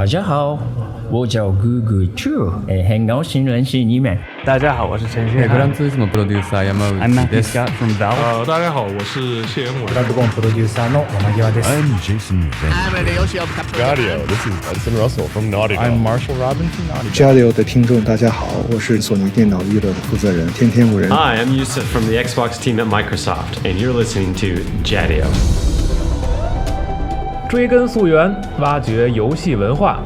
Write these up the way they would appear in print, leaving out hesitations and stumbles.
大家好，我叫哥哥Chu，很高兴认识你们。大家好，我是陈旭涵。I'm Matthew Scott from Valve。大家好，我是谢元伟。I'm Jason Van。GADIO, this is Benson Russell from Naughty Dog. I'm Marshall Robinson, Naughty Dog. GADIO 的听众大家好，我是索尼电脑娱乐的负责人天天无人。Hi, I'm Yusuf from the Xbox team at Microsoft, and you're listening to GADIO。追根溯源，挖掘游戏文化，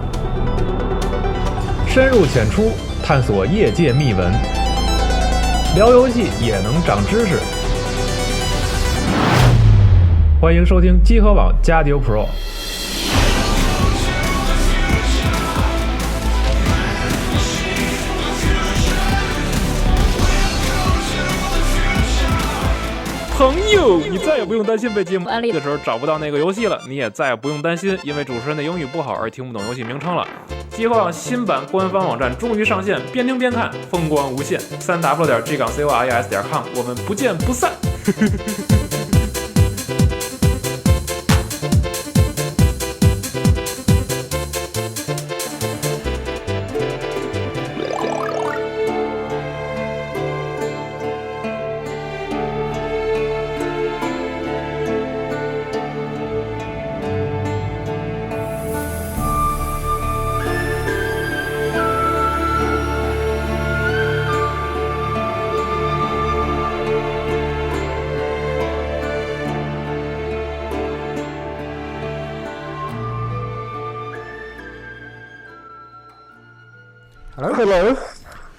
深入浅出，探索业界秘闻，聊游戏也能长知识。欢迎收听机核网GADIO Pro。朋友，你再也不用担心被节目安利的时候找不到那个游戏了，你也再也不用担心因为主持人的英语不好而听不懂游戏名称了。机核网新版官方网站终于上线，边听边看，风光无限。3w.g-coreis.com， 我们不见不散。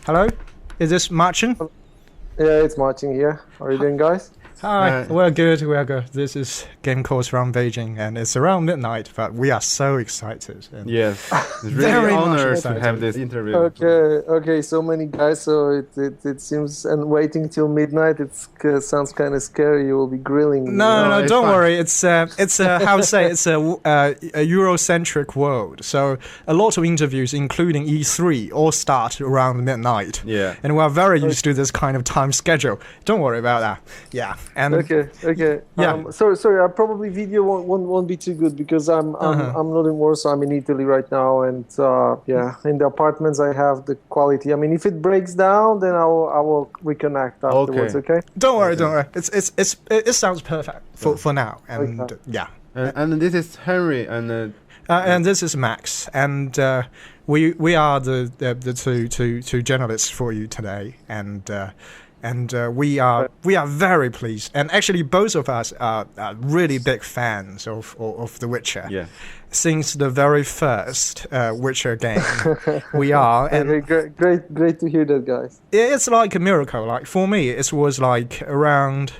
Hello. Is this Marcin? Yeah, it's Marcin here. How are you doing, guys? Hi. We're good. This is GameCORES from Beijing, and it's around midnight, but we are so excited. And yes, it's really an honor to have this interview. Okay. So many guys. So it seems, and waiting till midnight. It sounds kind of scary. You will be grilling. No, don't worry. It's how to say it's a Eurocentric world. So a lot of interviews, including E3, all start around midnight. Yeah, and we are very used to this kind of time schedule. Don't worry about that. Yeah. And okay. Yeah. Sorry. Probably video won't be too good because I'm not in Warsaw. I'm in Italy right now, and in the apartments I have the quality. I mean, if it breaks down, then I will reconnect afterwards. Okay. Don't worry. It sounds perfect for now. And okay. Yeah. And this is Henry and this is Max, and we are the two journalists for you today, and we are very pleased. And actually, both of us are really big fans of The Witcher. Yeah. Since the very first Witcher game, we are. And great to hear that, guys. It's like a miracle. Like for me, it was like around,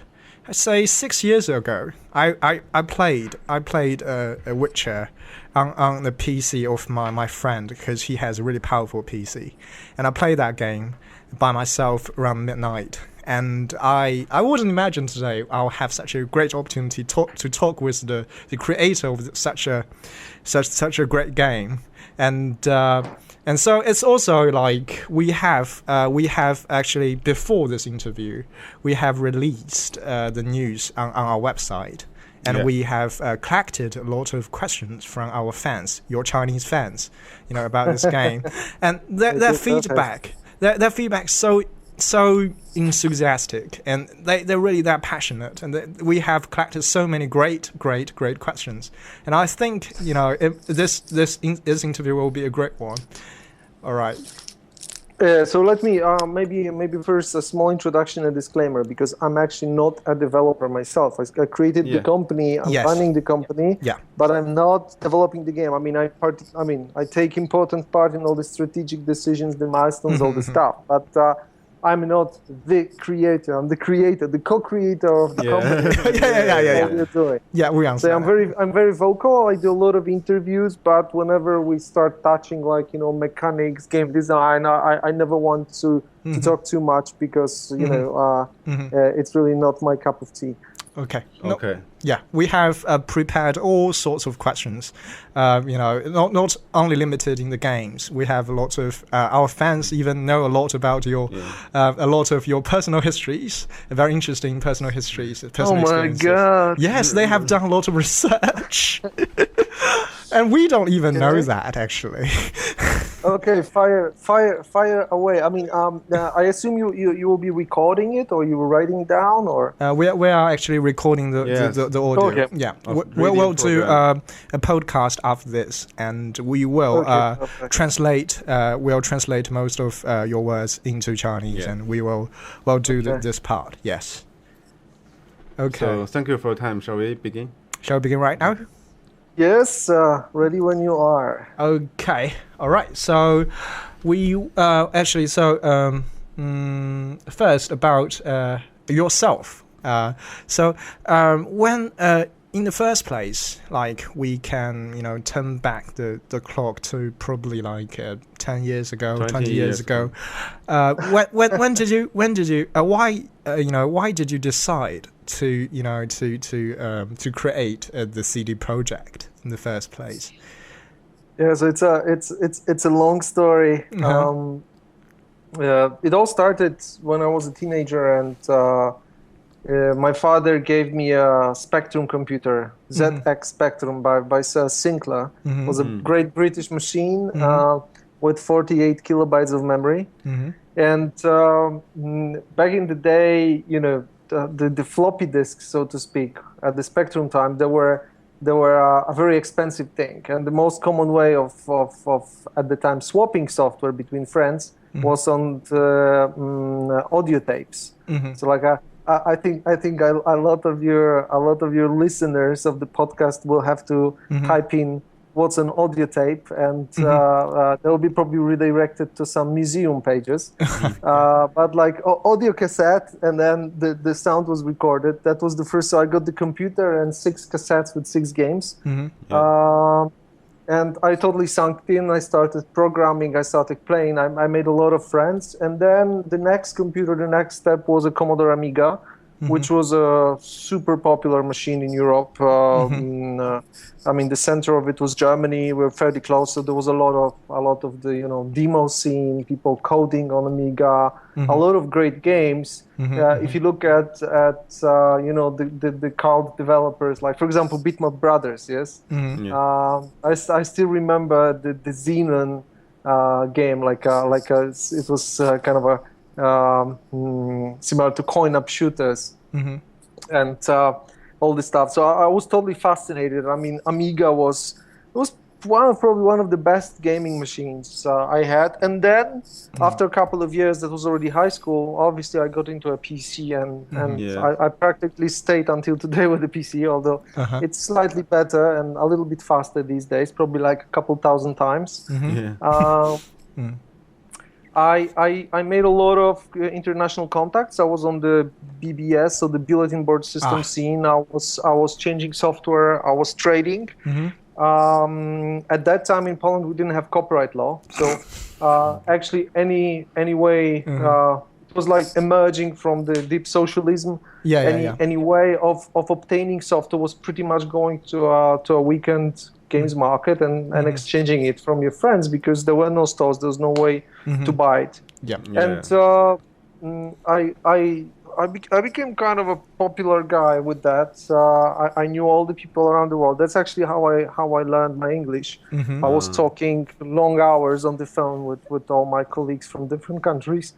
I'd say 6 years ago. I played a Witcher on the PC of my friend because he has a really powerful PC, and I played that game by myself around midnight, and I wouldn't imagine today I'll have such a great opportunity to talk with the creator of such a great game, and so it's also like we have actually before this interview we have released the news on our website. And we have collected a lot of questions from our fans, your Chinese fans, about this game, and their feedback. Their feedback so enthusiastic, and they're really that passionate, and we have collected so many great questions, and I think this interview will be a great one. All right. So let me maybe first a small introduction and disclaimer, because I'm actually not a developer myself. I created the company, I'm running the company, but I'm not developing the game. I mean, I take important part in all the strategic decisions, the milestones, all the stuff. But I'm not the creator. I'm the creator, the co-creator of the company. Yeah. Yeah, we understand. So I'm very vocal. I do a lot of interviews, but whenever we start touching mechanics, game design, I never want to talk too much because it's really not my cup of tea. Okay. Okay. Yeah, we have prepared all sorts of questions. Not only limited in the games. We have a lot of our fans even know a lot about your a lot of your personal histories, very interesting personal histories. Oh my God! Yes, they have done a lot of research. And we don't even know that, actually. Okay, fire away. I mean, I assume you will be recording it, or you were writing down, or we are actually recording the audio. Okay. Yeah, we'll do a podcast after this, and we will translate. We'll translate most of your words into Chinese, and we'll do this part. Yes. Okay. So thank you for your time. Shall we begin? Shall we begin right now? Yes, ready when you are. Okay. All right. So we actually first about yourself. When in the first place, like we can turn back the clock to probably like 10 years ago, 20 years ago. When did you why did you decide to create the CD Projekt in the first place? Yeah, so it's a long story. It all started when I was a teenager, and my father gave me a Spectrum computer, ZX Spectrum by Sir Sinclair. It was a great British machine with 48 kilobytes of memory. And back in the day, the floppy disks, so to speak, at the Spectrum time, they were a very expensive thing, and the most common way of at the time swapping software between friends was on the audio tapes. So like I think a lot of your listeners of the podcast will have to type in what's an audio tape, and they'll be probably redirected to some museum pages. But like audio cassette, and then the sound was recorded. That was the first. So I got the computer and 6 cassettes with 6 games. And I totally sunk in. I started programming. I started playing. I made a lot of friends. And then the next step was a Commodore Amiga, which was a super popular machine in Europe. I mean, the center of it was Germany. We were fairly close, so there was a lot of the demo scene, people coding on Amiga, a lot of great games. If you look at the cloud developers, like for example Bitmap Brothers, yes. I still remember the Xenon game, it was kind of a similar to coin-up shooters, and all this stuff. So I was totally fascinated. I mean, Amiga was probably one of the best gaming machines I had. And then after a couple of years, that was already high school, obviously I got into a PC, and I practically stayed until today with the PC, although it's slightly better and a little bit faster these days, probably like a couple thousand times. I made a lot of international contacts. I was on the BBS, so the bulletin board system scene. I was changing software. I was trading. At that time in Poland, we didn't have copyright law, so actually any way it was like emerging from the deep socialism. Any way of obtaining software was pretty much going to a weekend games market and exchanging it from your friends, because there were no stores, there was no way to buy it. I became kind of a popular guy with that. I knew all the people around the world. That's actually how I learned my English. I was talking long hours on the phone with all my colleagues from different countries.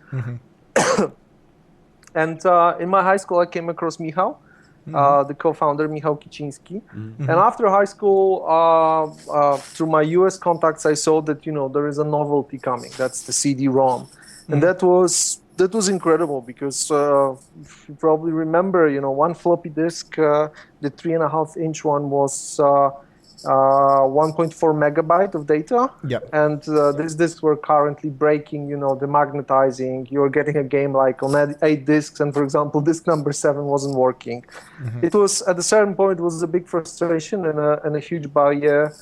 And in my high school, I came across Michał, the co-founder, Michał Kiciński. And after high school, through my US contacts, I saw that there is a novelty coming. That's the CD-ROM, and that was incredible, because if you probably remember, one floppy disk, the 3.5-inch one was 1.4 megabyte of data. And these disks were currently breaking, demagnetizing. You were getting a game like on 8 disks, and for example, disk number 7 wasn't working. It was, at a certain point, it was a big frustration and a huge barrier,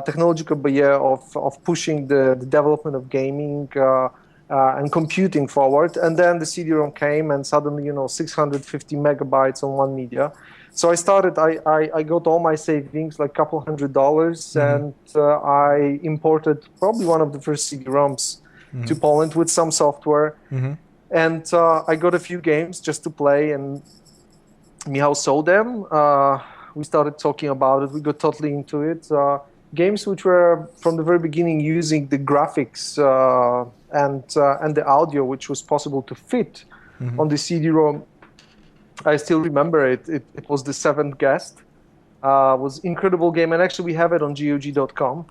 technological barrier of pushing the development of gaming and computing forward. And then the CD-ROM came, and suddenly 650 megabytes on one media. So I started, I got all my savings, like a couple $100, and I imported probably one of the first CD-ROMs to Poland with some software. And I got a few games just to play, and Michał saw them. we started talking about it. We got totally into it. Games which were from the very beginning using the graphics and the audio, which was possible to fit on the CD-ROM. I still remember it. It was The Seventh Guest. Was incredible game, and actually we have it on GOG.com.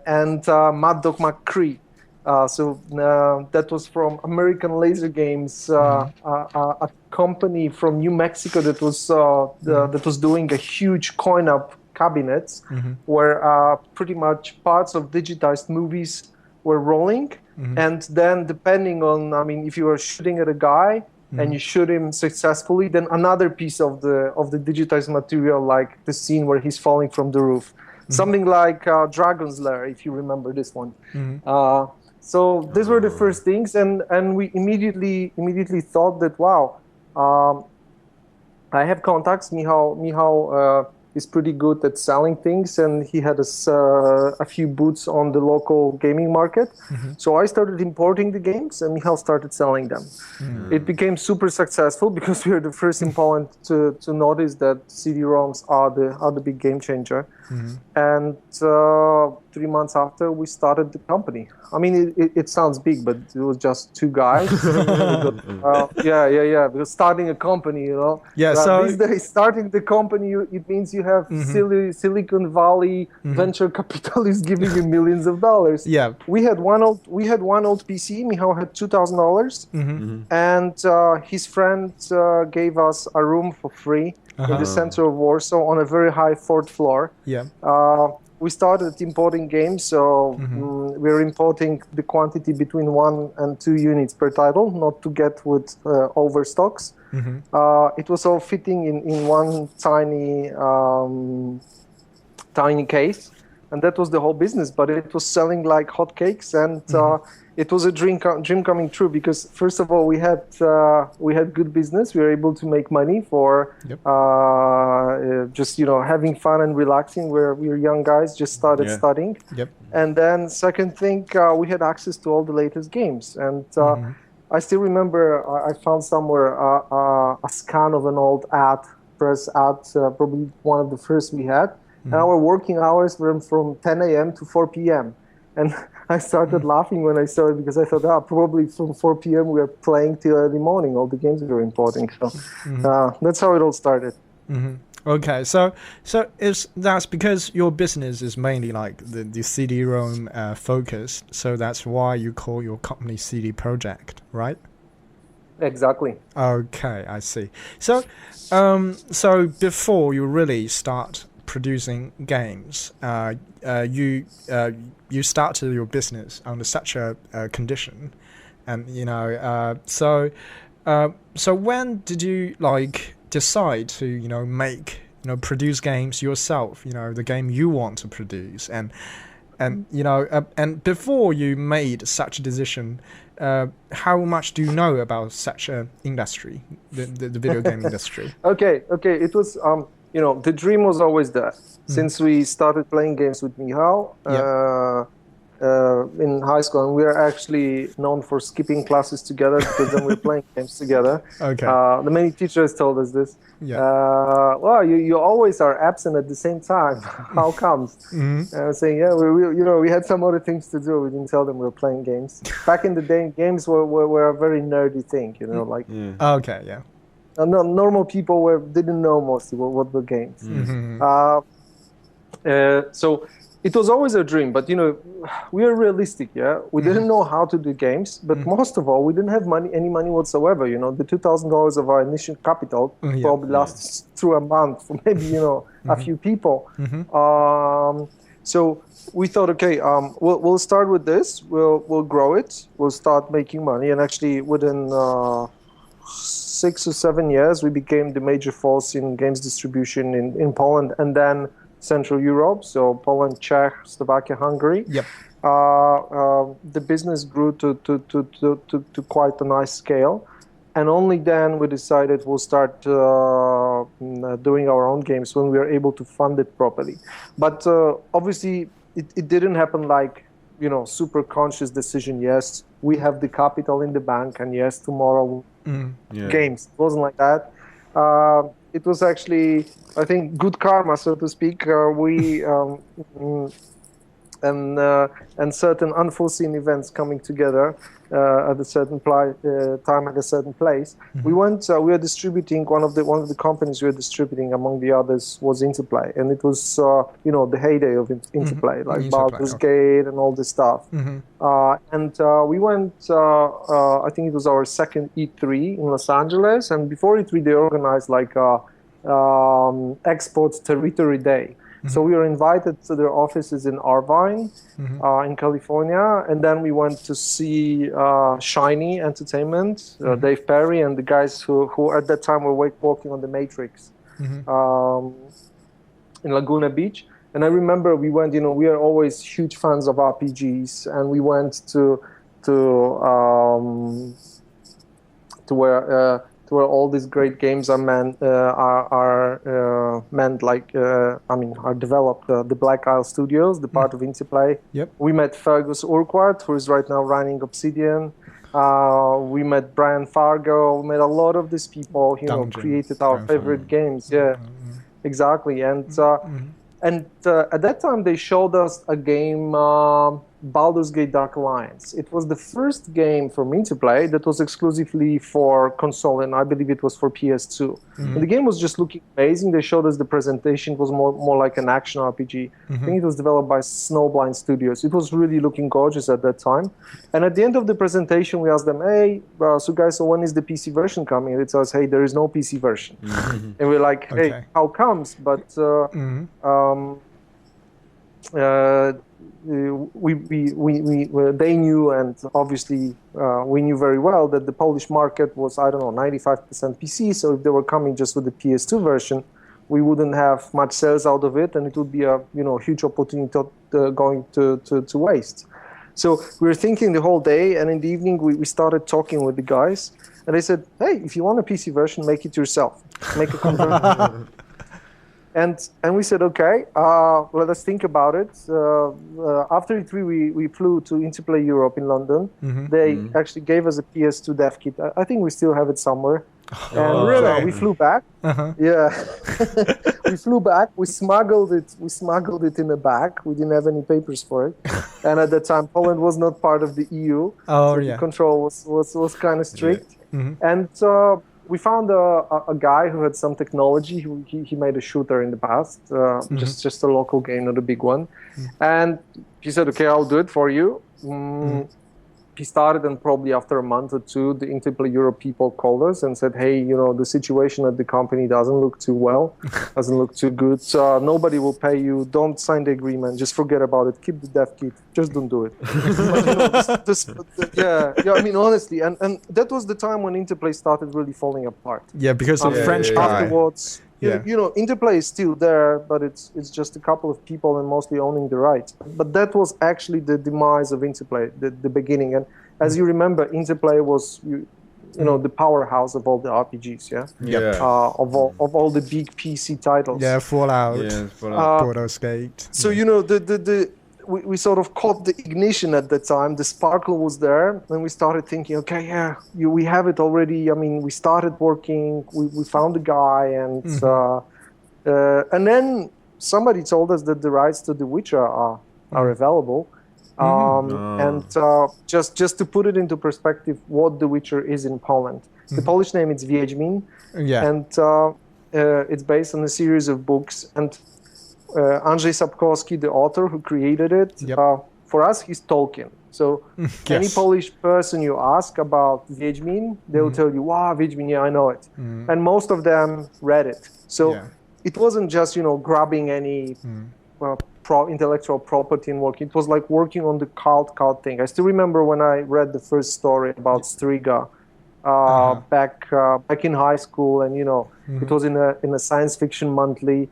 And Mad Dog McCree. So that was from American Laser Games, a company from New Mexico that was doing a huge coin-up cabinets where pretty much parts of digitized movies were rolling, and then depending on, I mean, if you were shooting at a guy and you shoot him successfully, then another piece of the digitized material, like the scene where he's falling from the roof, something like Dragon's Lair, if you remember this one. So these were the first things, and we immediately thought that, wow, I have contacts. Michał is pretty good at selling things, and he had a few booths on the local gaming market. So I started importing the games, and Michał started selling them. It became super successful because we were the first in Poland to notice that CD-ROMs are the big game changer. And 3 months after, we started the company. I mean, it sounds big, but it was just two guys. Because starting a company, you know. Yeah. So these days, starting the company, it means you have Silicon Valley venture capitalists giving you millions of dollars. Yeah. We had one old PC. Michał had $2,000, and his friend gave us a room for free in the center of Warsaw on a very high 4th floor. Yeah. We started importing games, so we were importing the quantity between 1 and 2 units per title, not to get with overstocks. It was all fitting in one tiny case, and that was the whole business. But it was selling like hotcakes, and it was a dream coming true, because first of all we had good business. We were able to make money for just having fun and relaxing. Where we were young guys, just started studying. And then second thing, we had access to all the latest games. And I still remember I found somewhere a scan of an old press ad, probably one of the first we had. And our working hours were from 10 a.m. to 4 p.m. And I started laughing when I saw it, because I thought, probably from 4 p.m. we were playing till early morning, all the games we were importing. So that's how it all started. Okay, so that's because your business is mainly like the CD-ROM focused, so that's why you call your company CD Projekt, right? Exactly. Okay, I see. So before you really start producing games, you started your business under such a condition, and so when did you decide to produce games yourself, the game you want to produce, and before you made such a decision, how much do you know about such an industry, the video game industry? Okay, it was the dream was always there. Since we started playing games with Michał in high school, and we are actually known for skipping classes together, because then we're playing games together. Okay. The many teachers told us this. Well, you always are absent at the same time. How comes? And I was saying, we had some other things to do. We didn't tell them we were playing games. Back in the day, games were a very nerdy thing, Okay, yeah. Normal people didn't know mostly what were games. So it was always a dream, but we are realistic. We didn't know how to do games, but most of all, we didn't have any money whatsoever. The $2,000 of our initial capital probably lasts through a month for maybe a few people. So we thought, okay, we'll start with this. We'll grow it. We'll start making money, and actually within 6 or 7 years, we became the major force in games distribution in Poland, and then Central Europe, so Poland, Czech, Slovakia, Hungary. The business grew to quite a nice scale, and only then we decided we'll start doing our own games when we are able to fund it properly. But obviously, it didn't happen like super conscious decision. Yes, we have the capital in the bank, and yes, tomorrow games. It wasn't like that. it was actually, I think, good karma, so to speak. And certain unforeseen events coming together at a certain time at a certain place. We were distributing one of the companies we were distributing among the others was Interplay, and it was the heyday of Interplay, like Baldur's Gate and all this stuff. And we went. I think it was our second E3 in Los Angeles, and before E3 they organized like Export Territory Day. So we were invited to their offices in Irvine, in California, and then we went to see Shiny Entertainment, Dave Perry, and the guys who at that time were working on The Matrix in Laguna Beach. And I remember we went, we are always huge fans of RPGs, and we went to where all these great games are developed. The Black Isle Studios, the part of Interplay. Yep. We met Fergus Urquhart, who is right now running Obsidian. We met Brian Fargo. We met a lot of these people, created our favorite games. Yeah, exactly. And at that time they showed us a game, Baldur's Gate Dark Alliance. It was the first game from Interplay that was exclusively for console, and I believe it was for PS2. And the game was just looking amazing. They showed us the presentation. It was more like an action RPG. I think it was developed by Snowblind Studios. It was really looking gorgeous at that time. And at the end of the presentation, we asked them, hey, so guys, so when is the PC version coming? And it says, hey, there is no PC version. And we're like, hey, how comes? But they knew, and obviously we knew very well that the Polish market was, 95% PC. So if they were coming just with the PS2 version, we wouldn't have much sales out of it, and it would be a huge opportunity going to waste. So we were thinking the whole day, and in the evening we started talking with the guys, and they said, hey, if you want a PC version, make it yourself, make a conversion. And we said, okay, let us think about it. After E3, we flew to Interplay Europe in London. They actually gave us a PS2 dev kit. I think we still have it somewhere. And really? We flew back. Yeah, we flew back. We smuggled it. We smuggled it in a bag. We didn't have any papers for it. And at that time, Poland was not part of the EU. So the control was kind of strict. And we found a guy who had some technology. He made a shooter in the past, just a local game, not a big one. And he said, okay, I'll do it for you. He started, and probably after a month or two, the Interplay Europe people called us and said, hey, the situation at the company doesn't look too well, doesn't look too good. Nobody will pay you. Don't sign the agreement. Just forget about it. Keep the dev kit. Just don't do it. I mean, honestly. And that was the time when Interplay started really falling apart. Yeah, because of French guy. Afterwards, Interplay is still there, but it's just a couple of people and mostly owning the rights. But that was actually the demise of Interplay, the beginning. And as you remember, Interplay was the powerhouse of all the RPGs, of all the big PC titles. Yeah, Fallout, Baldur's Gate. So we sort of caught the ignition at that time. The sparkle was there, and we started thinking, okay, we have it already. I mean, we started working. We found a guy, and then somebody told us that the rights to The Witcher are available. And just to put it into perspective, what The Witcher is in Poland. The Polish name is Wiedźmin, and it's based on a series of books. And Andrzej Sapkowski, the author who created it, for us, he's Tolkien. So any Polish person you ask about Wiedźmin, they will tell you, wow, Wiedźmin, yeah, I know it. And most of them read it. So it wasn't just, grabbing any intellectual property and working. It was like working on the cult thing. I still remember when I read the first story about Striga back in high school, and, it was in a science fiction monthly.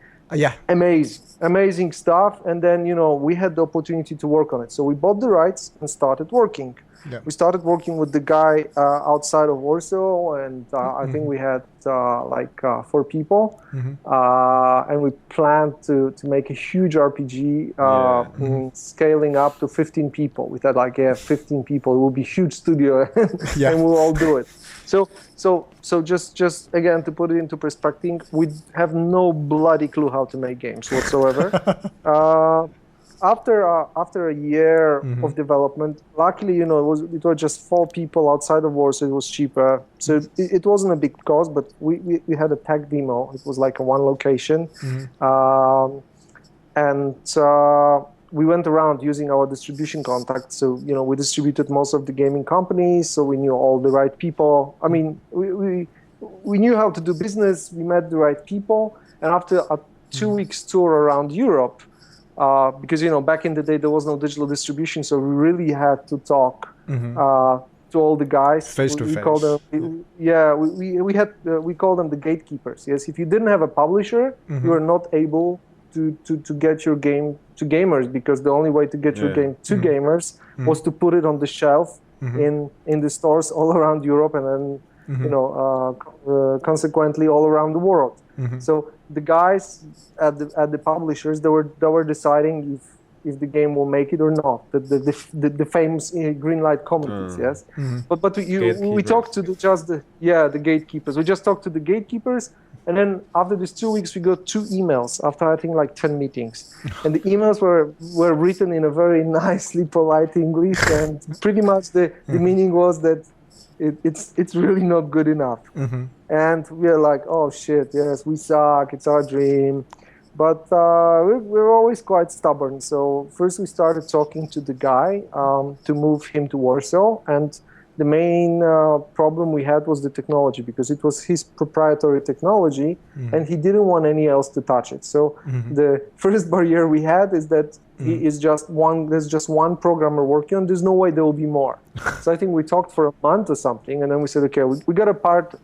Amazing stuff. And then, we had the opportunity to work on it. So we bought the rights and started working. We started working with the guy outside of Warsaw, and I think we had 4 people. And we planned to make a huge RPG, scaling up to 15 people. We thought 15 people, it will be a huge studio, and we'll all do it. So just again, to put it into perspective, we have no bloody clue how to make games whatsoever. After a year of development, luckily, it was just 4 people outside of Warsaw. It was cheaper, so it wasn't a big cost. But we had a tech demo. It was like a one location, and we went around using our distribution contacts. So we distributed most of the gaming companies, so we knew all the right people. I mean, we knew how to do business. We met the right people, and after a 2 weeks tour around Europe. Because back in the day there was no digital distribution, so we really had to talk to all the guys face to face. We call them the gatekeepers. Yes, if you didn't have a publisher, you were not able to get your game to gamers, because the only way to get your game to gamers was to put it on the shelf in the stores all around Europe, and then consequently all around the world. So the guys at the publishers, they were deciding if the game will make it or not. The famous green light committees, yes. But we talked to the gatekeepers. We just talked to the gatekeepers, and then after these 2 weeks, we got 2 emails after I think like 10 meetings, and the emails were written in a very nicely polite English, and pretty much the meaning was that it's really not good enough. And we are like, oh shit, yes, we suck, it's our dream. But we're always quite stubborn. So first we started talking to the guy to move him to Warsaw. And the main problem we had was the technology, because it was his proprietary technology and he didn't want anyone else to touch it. So the first barrier we had is that there's just one programmer working on. There's no way there will be more. So I think we talked for a month or something, and then we said, okay, we got to part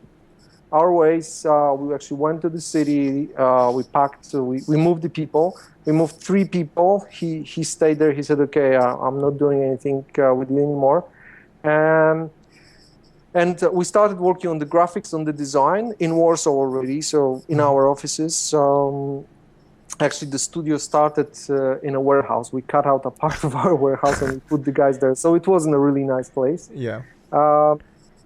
our ways. We actually went to the city. We packed. We moved the people. We moved 3 people. He stayed there. He said, okay, I'm not doing anything with you anymore. And we started working on the graphics, on the design in Warsaw already. So in our offices. Actually, the studio started in a warehouse. We cut out a part of our warehouse and we put the guys there. So it wasn't a really nice place. Yeah.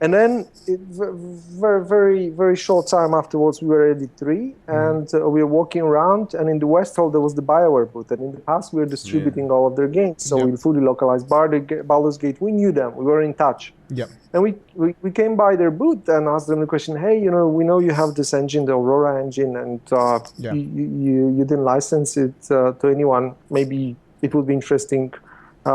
And then, very, very, very short time afterwards, we were at E3, and we were walking around, and in the West Hall, there was the BioWare booth, and in the past, we were distributing all of their games. So we fully localized Baldur's Gate. We knew them. We were in touch. Yeah. And we came by their booth and asked them the question, hey, we know you have this engine, the Aurora engine, and you didn't license it to anyone. Maybe it would be interesting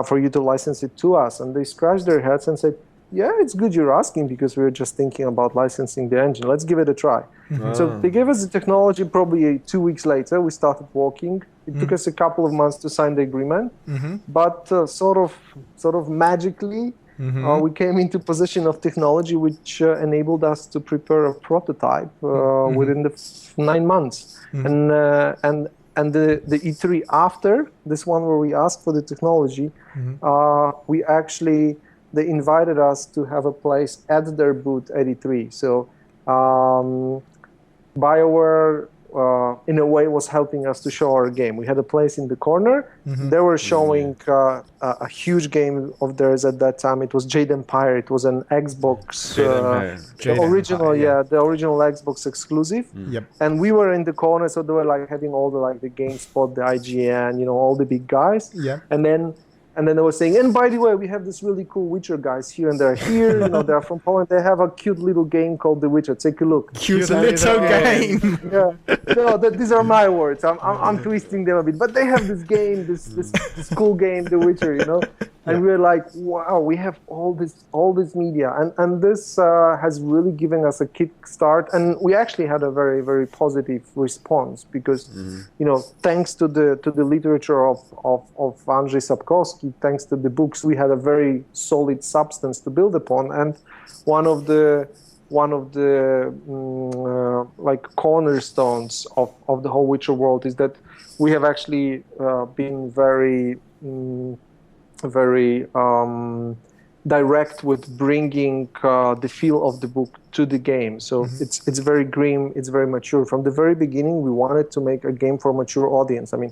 for you to license it to us. And they scratched their heads and said, yeah, it's good you're asking, because we were just thinking about licensing the engine. Let's give it a try. So they gave us the technology. Probably 2 weeks later, we started working. It took us a couple of months to sign the agreement, but sort of magically, we came into possession of technology which enabled us to prepare a prototype within the 9 months. And the E3 after this one, where we asked for the technology, we actually. They invited us to have a place at their booth at E3. So BioWare, in a way, was helping us to show our game. We had a place in the corner. They were showing a huge game of theirs at that time. It was Jade Empire. It was an Xbox, the original Xbox exclusive. And we were in the corner, so they were like having all the GameSpot, the IGN, all the big guys. And then they were saying, and by the way, we have this really cool Witcher guys here, and they're here. They're from Poland. They have a cute little game called The Witcher. Take a look. Cute little game. No, these are my words. I'm twisting them a bit, but they have this game, this cool game, The Witcher. And we're like, wow, we have all this media, and this has really given us a kickstart. And we actually had a very, very positive response, because thanks to the literature of Andrzej Sapkowski, thanks to the books, we had a very solid substance to build upon. And one of the cornerstones of the whole Witcher world is that we have actually been very direct with bringing the feel of the book to the game. So it's very grim, it's very mature. From the very beginning, we wanted to make a game for a mature audience. I mean,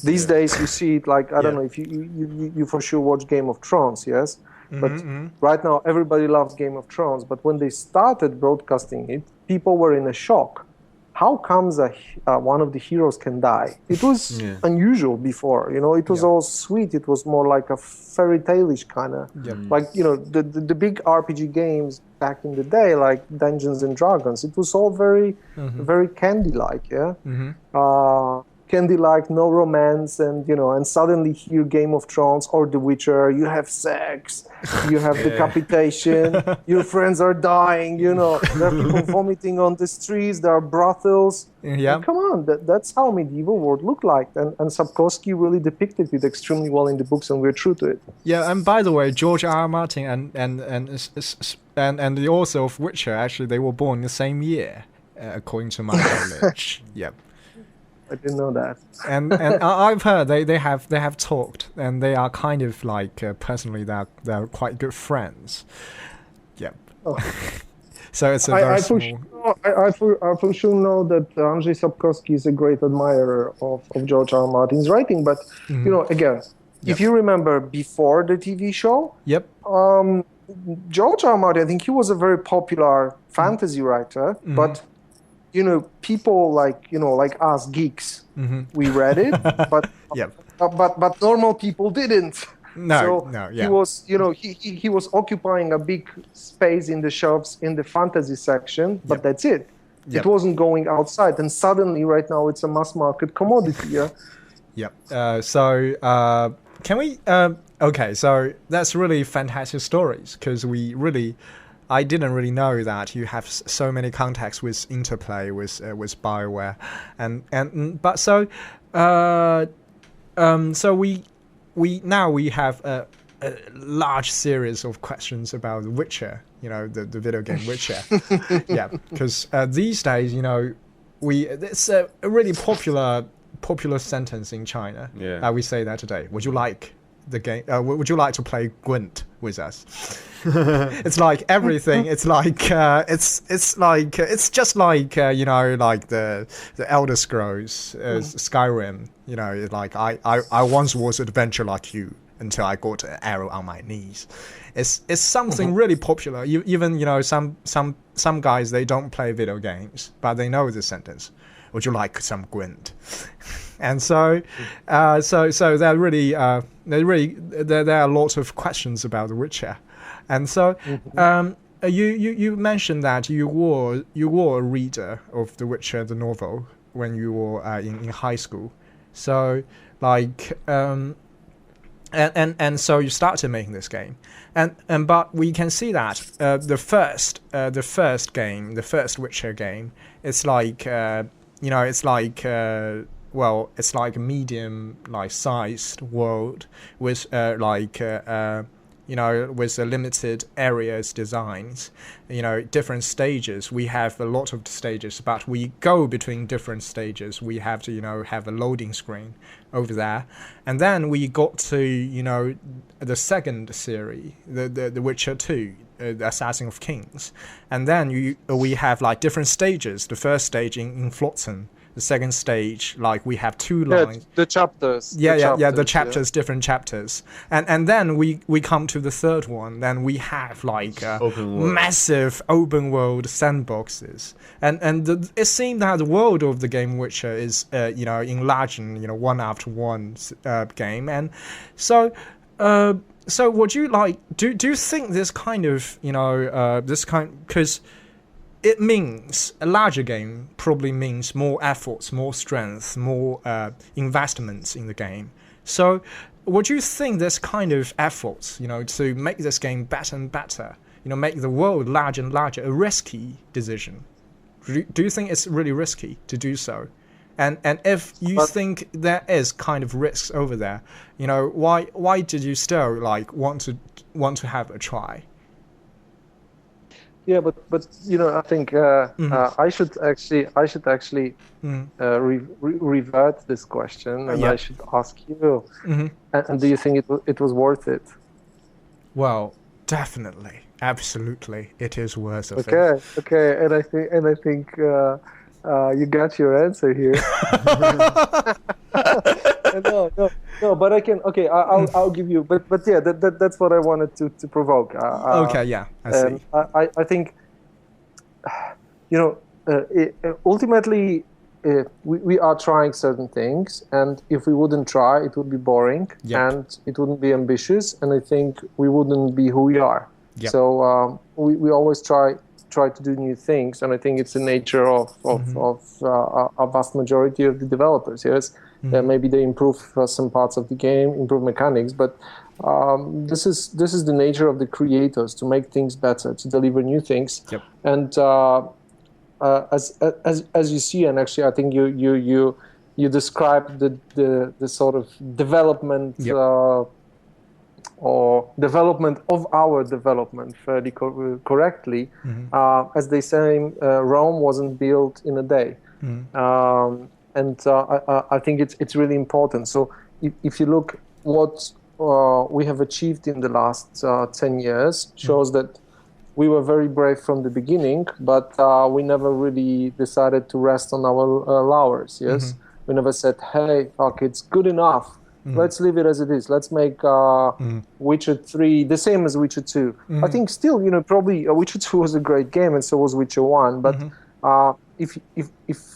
these days you see it like, I don't know if you for sure watch Game of Thrones, yes? But right now, everybody loves Game of Thrones. But when they started broadcasting it, people were in a shock. How comes one of the heroes can die? It was unusual before, it was all sweet. It was more like a fairy tale-ish kind of, like, the big RPG games back in the day, like Dungeons and Dragons. It was all very, very candy-like, candy-like, no romance, and suddenly here Game of Thrones or The Witcher, you have sex, you have decapitation, your friends are dying, there are people vomiting on the streets, there are brothels. And come on, that's how medieval world looked like, and Sapkowski really depicted it extremely well in the books, and we're true to it. Yeah, and by the way, George R. R. Martin and the author of Witcher, actually, they were born the same year, according to my knowledge. Yep. I didn't know that. and I've heard they have talked, and they are kind of like personally they're quite good friends. Yep. Oh. So it's a very small. I for sure know that Andrzej Sapkowski is a great admirer of George R. R. Martin's writing, but again, if you remember before the TV show, George R. R. Martin, I think he was a very popular fantasy writer, but people like us geeks, we read it, but normal people didn't. He was, he was occupying a big space in the shelves in the fantasy section, but that's it. It wasn't going outside, and suddenly, right now, it's a mass market commodity. So can we? Okay, so that's really fantastic stories, because I didn't really know that you have so many contacts with Interplay, with BioWare, but so we have a large series of questions about The Witcher, the video game Witcher. Because these days, it's a really popular sentence in China. We say that today. Would you like the game? Would you like to play Gwent with us? It's like everything. It's like it's just like like the Elder Scrolls, Skyrim. Like I once was adventure like you until I got an arrow on my knees. It's something really popular. Even some guys, they don't play video games, but they know this sentence. Would you like some Gwent? And so there are lots of questions about The Witcher. And so you mentioned that you were a reader of The Witcher, the novel, when you were in high school. So and so you started making this game, but we can see that the first Witcher game, it's like it's like a medium sized world with with limited areas designs, different stages. We have a lot of stages, but we go between different stages. We have to, have a loading screen over there. And then we got to, the second series, the Witcher 2, the Assassin of Kings. And then we have like different stages. The first stage in Flotsam. The second stage, like we have two lines. The chapters. The chapters, different chapters. And then we come to the third one. Then we have like massive open world sandboxes. And it seemed that the world of the game Witcher is enlarging, one after one game. And so would you like do you think this kind of because it means a larger game probably means more efforts, more strength, more investments in the game. So would you think this kind of efforts, to make this game better and better, make the world larger and larger, a risky decision? Do you think it's really risky to do so? And if you think there is kind of risks over there, why did you still want to have a try? Yeah, but I think I should actually revert this question, and I should ask you. And do you think it was worth it? Well, definitely, absolutely, it is worth it. Okay, and I think you got your answer here. no. But I can. Okay, I'll give you. But yeah, that's what I wanted to provoke. Okay, yeah, I see. I think, ultimately, we are trying certain things, and if we wouldn't try, it would be boring, and it wouldn't be ambitious, and I think we wouldn't be who we are. Yep. So we always try to do new things, and I think it's the nature of a vast majority of the developers. Yes, maybe they improve some parts of the game, improve mechanics, but this is the nature of the creators, to make things better, to deliver new things. Yep. And as you see, and actually I think you described the sort of development. Yep. Or development of our development fairly correctly. As they say, Rome wasn't built in a day. And I think it's really important. So if you look what we have achieved in the last 10 years, shows that we were very brave from the beginning, but we never really decided to rest on our laurels. Yes, we never said, hey, fuck, it's good enough. Let's leave it as it is. Let's make Witcher 3 the same as Witcher 2. I think still, probably Witcher 2 was a great game, and so was Witcher 1. But if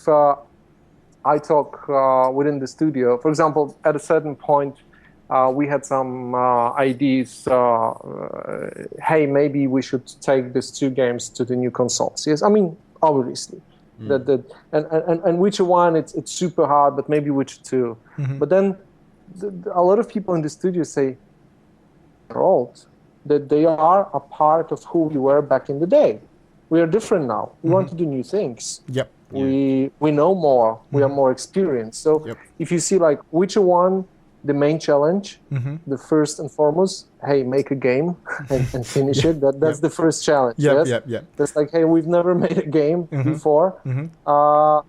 I talk within the studio, for example, at a certain point, we had some ideas. Hey, maybe we should take these two games to the new consoles. Yes, I mean, obviously. And Witcher 1, it's super hard, but maybe Witcher 2. But then a lot of people in the studio say they're old, that they are a part of who we were back in the day. We are different now. We want to do new things. Yep. We know more. We are more experienced. So if you see like Witcher 1, the main challenge, the first and foremost, hey, make a game and finish it. That's the first challenge. That's like, hey, we've never made a game before.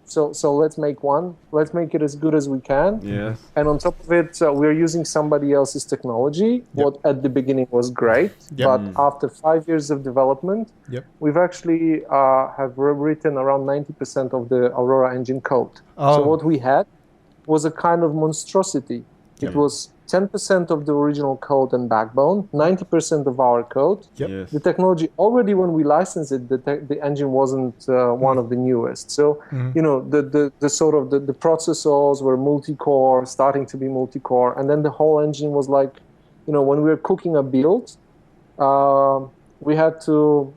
So let's make one. Let's make it as good as we can. Yes. And on top of it, we're using somebody else's technology. What at the beginning was great, but after 5 years of development, we've actually have rewritten around 90% of the Aurora engine code. So what we had was a kind of monstrosity. It was 10% of the original code and backbone, 90% of our code. Yes. The technology, already when we licensed it, the engine wasn't one of the newest. So, the sort of the processors were multi-core, starting to be multi-core. And then the whole engine was like, when we were cooking a build, we had to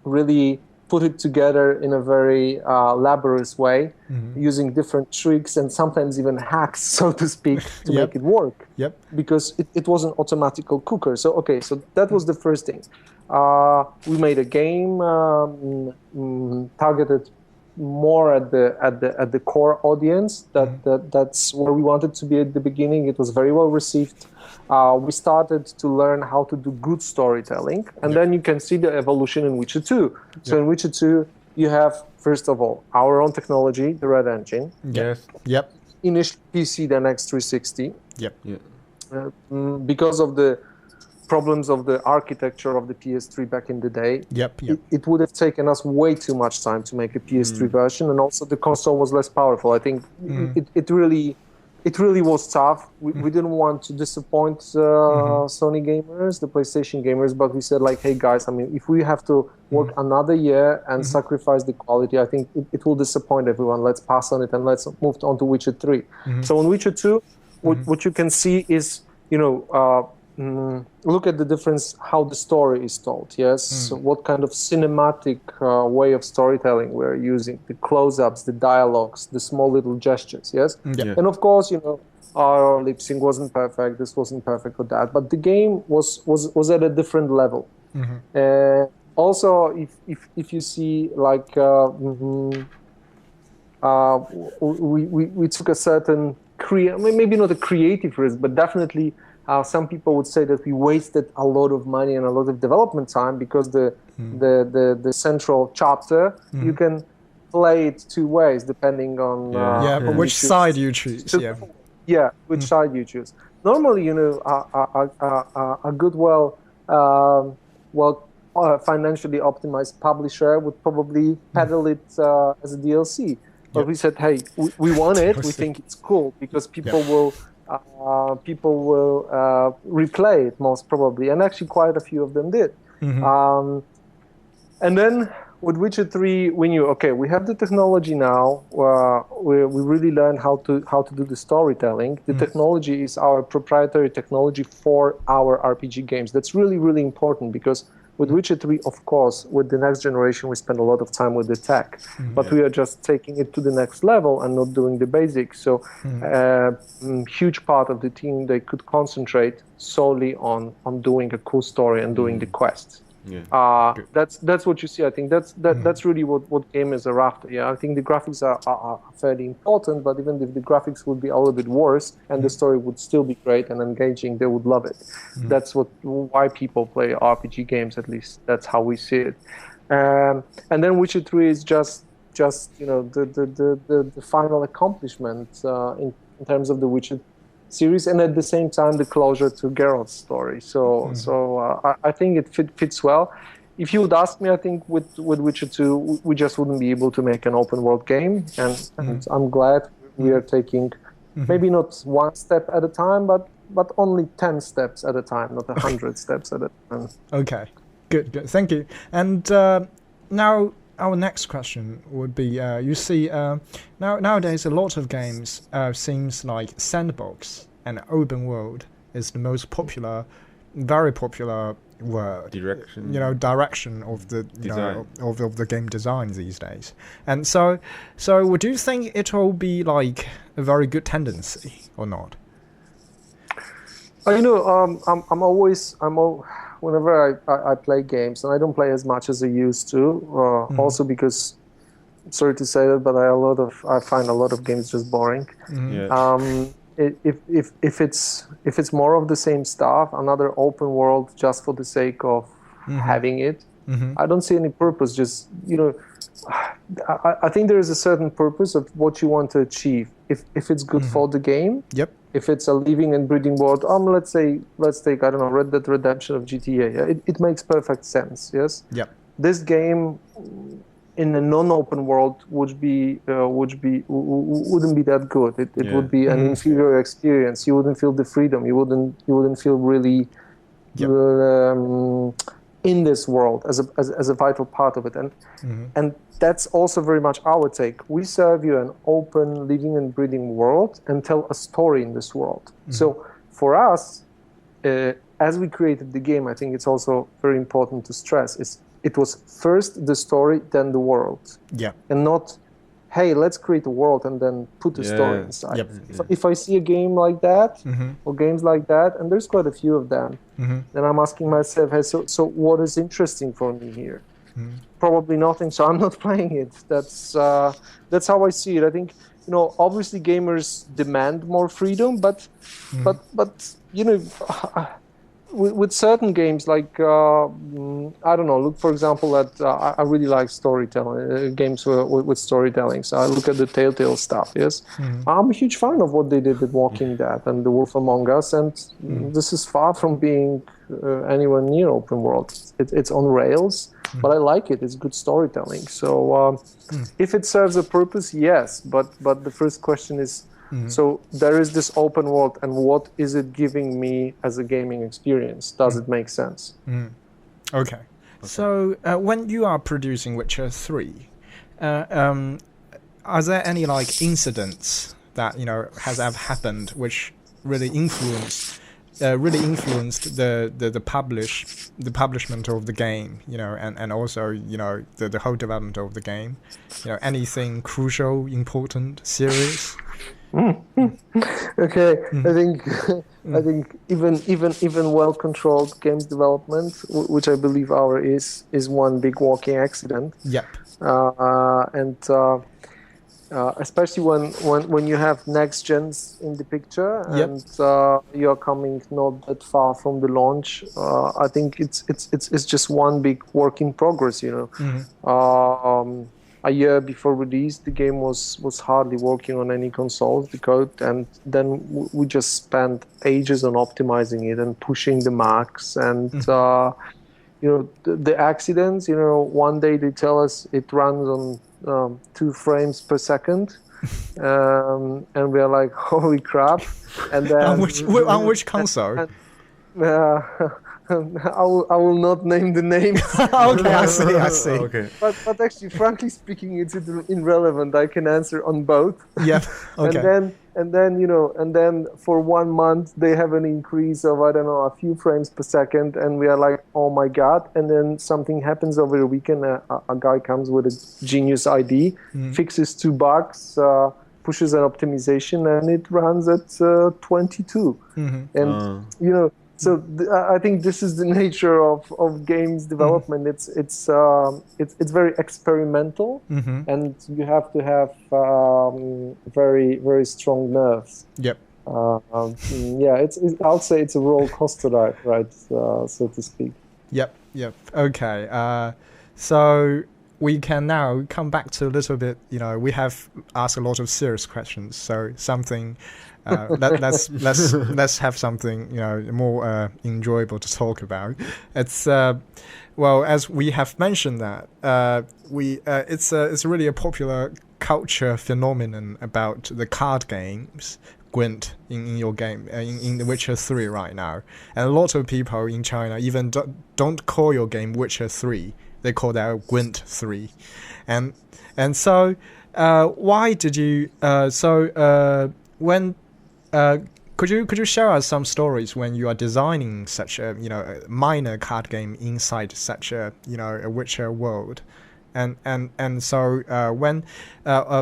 really put it together in a very laborious way, using different tricks and sometimes even hacks, so to speak, to make it work. Because it was an automatic cooker. So that was the first thing. We made a game targeted more at the core audience. That's where we wanted to be at the beginning. It was very well received. We started to learn how to do good storytelling, and then you can see the evolution in Witcher 2. So in Witcher 2, you have, first of all, our own technology, the Red Engine. Yes. Initial PC, then X360. Because of the problems of the architecture of the PS3 back in the day, it would have taken us way too much time to make a PS3 version, and also the console was less powerful. I think it really was tough. We didn't want to disappoint Sony gamers, the PlayStation gamers, but we said like, hey guys, I mean, if we have to work another year and sacrifice the quality, I think it will disappoint everyone. Let's pass on it and let's move on to Witcher 3. So in Witcher 2, what you can see is, look at the difference how the story is told. So what kind of cinematic way of storytelling we're using, the close-ups, the dialogues, the small little gestures. And of course, our lip sync wasn't perfect, this wasn't perfect or that, but the game was at a different level. Also, if you see like we took a certain maybe not a creative risk, but definitely some people would say that we wasted a lot of money and a lot of development time, because the central chapter, you can play it two ways depending on but which side you choose. Which side you choose. Normally, a good, financially optimized publisher would probably peddle it as a DLC. but we said, hey, we want it. We think it's cool because people will replay it most probably, and actually quite a few of them did. And then with Witcher 3, we knew, okay, we have the technology now. We really learned how to do the storytelling. The technology is our proprietary technology for our RPG games. That's really, really important because with Witcher 3, of course, with the next generation, we spend a lot of time with the tech, but we are just taking it to the next level and not doing the basics. So huge part of the team, they could concentrate solely on doing a cool story and doing the quests. That's what you see. I think that's really what gamers are after. Yeah, I think the graphics are fairly important, but even if the graphics would be a little bit worse and the story would still be great and engaging, they would love it. That's why people play RPG games. At least that's how we see it. And then Witcher 3 is just the final accomplishment in terms of the Witcher series, and at the same time the closure to Geralt's story. So I think it fits well. If you would ask me, I think with Witcher 2 we just wouldn't be able to make an open world game, and I'm glad we are taking maybe not one step at a time, but only 10 steps at a time, not 100 steps at a time. Okay, good, thank you. And now our next question would be, you see, nowadays a lot of games seems like sandbox and open world is the most popular, very popular word. Direction of the of the game design these days. And so would you think it will be like a very good tendency or not? Whenever I play games, and I don't play as much as I used to, also because, sorry to say that, but I find a lot of games just boring. If it's more of the same stuff, another open world just for the sake of having it, I don't see any purpose. Just I think there is a certain purpose of what you want to achieve. If it's good for the game. Yep. If it's a living and breathing world, let's take, I don't know, Red Dead Redemption of GTA. Yeah? It makes perfect sense, yes? Yep. This game in a non-open world wouldn't be that good. It would be an inferior experience. You wouldn't feel the freedom. You wouldn't feel really in this world as a vital part of it. And that's also very much our take. We serve you an open, living and breathing world and tell a story in this world. So for us, as we created the game, I think it's also very important to stress it was first the story, then the world. Yeah. And not, hey, let's create a world and then put the story inside. Yep. If I see a game like that, or games like that, and there's quite a few of them, then I'm asking myself, hey, so what is interesting for me here? Probably nothing, so I'm not playing it. That's how I see it. I think, obviously gamers demand more freedom, but with certain games, like I don't know, look for example at I really like storytelling games with storytelling. So I look at the Telltale stuff. Yes, I'm a huge fan of what they did with Walking Dead and The Wolf Among Us, and this is far from being anywhere near open world. It's on rails, but I like it. It's good storytelling. So if it serves a purpose, yes. But the first question is. So there is this open world, and what is it giving me as a gaming experience? Does it make sense? Okay. So when you are producing Witcher 3, are there any incidents that have happened which really influenced the publishment of the game, and also the whole development of the game? Anything crucial, important, serious? Okay, I think even well-controlled games development, which I believe our is one big walking accident. Yep. And especially when you have next gens in the picture, and you are coming not that far from the launch. I think it's just one big work in progress. A year before release, the game was hardly working on any consoles, the code, and then we just spent ages on optimizing it and pushing the max. And the accidents, one day they tell us it runs on 2 frames per second. And we are like, holy crap. And then on which console? I will not name the names. Okay, I see. Okay. But actually, frankly speaking, it's irrelevant. I can answer on both. Yeah. Okay. And then for 1 month they have an increase of, I don't know, a few frames per second, and we are like, oh my god. And then something happens over the weekend. A guy comes with a genius idea, fixes 2 bugs, pushes an optimization, and it runs at 22. And so I think this is the nature of games development. It's very experimental, and you have to have very, very strong nerves. Yep. I'll say it's a roller coaster ride, right? So to speak. Yep. Okay. So we can now come back to a little bit. We have asked a lot of serious questions. So something. Let's have something more enjoyable to talk about. It's as we have mentioned that it's really a popular culture phenomenon about the card games, Gwent in your game in The Witcher 3 right now, and a lot of people in China even don't call your game Witcher 3. They call that Gwent 3, and so why did you when could you share us some stories when you are designing such a a minor card game inside such a a Witcher world, and so when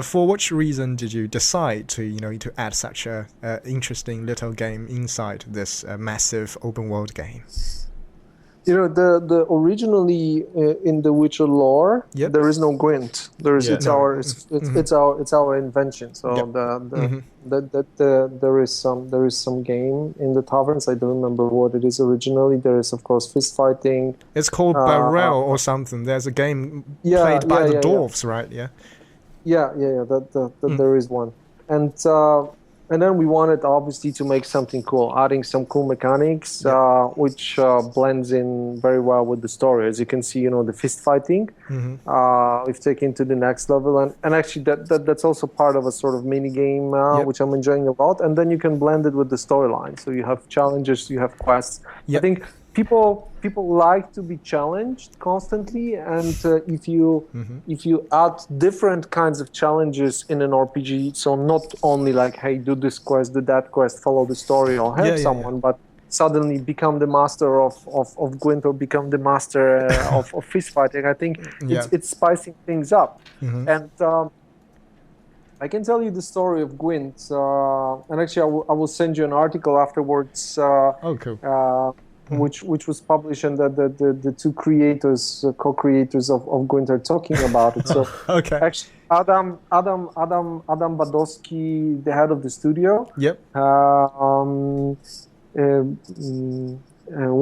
for which reason did you decide to add such a interesting little game inside this massive open world game? The originally in the Witcher lore, there is no Gwent. It's our invention. So there is some game in the taverns. I don't remember what it is originally. There is of course fist fighting. It's called Barrel or something. There's a game played by the dwarves, right? Yeah. There is one, and then we wanted obviously to make something cool, adding some cool mechanics, which blends in very well with the story. As you can see, the fist fighting, we've taken to the next level, and actually that's also part of a sort of mini game, which I'm enjoying a lot. And then you can blend it with the storyline. So you have challenges, you have quests. I think people like to be challenged constantly, and if you add different kinds of challenges in an RPG, so not only like, hey, do this quest, do that quest, follow the story, or help someone, but suddenly become the master of Gwent or become the master of fist fighting. I think it's spicing things up. And I can tell you the story of Gwent, and actually I will send you an article afterwards. Cool. Which was published, and the 2 creators, co-creators of Gwent are talking about it. So actually, Adam Badowski, the head of the studio,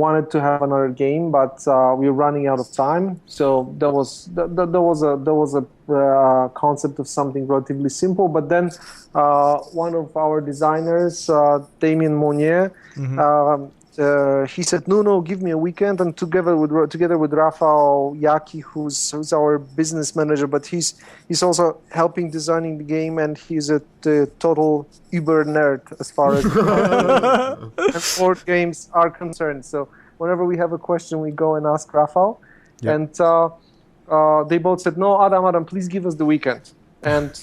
wanted to have another game, but we were running out of time. So there was a concept of something relatively simple. But then one of our designers, Damien Monnier. He said, no, give me a weekend, and together with Rafał Jaki, who's our business manager, but he's also helping designing the game, and he's a total uber nerd as far as board games are concerned. So whenever we have a question, we go and ask Rafał, and they both said, no, Adam, please give us the weekend. And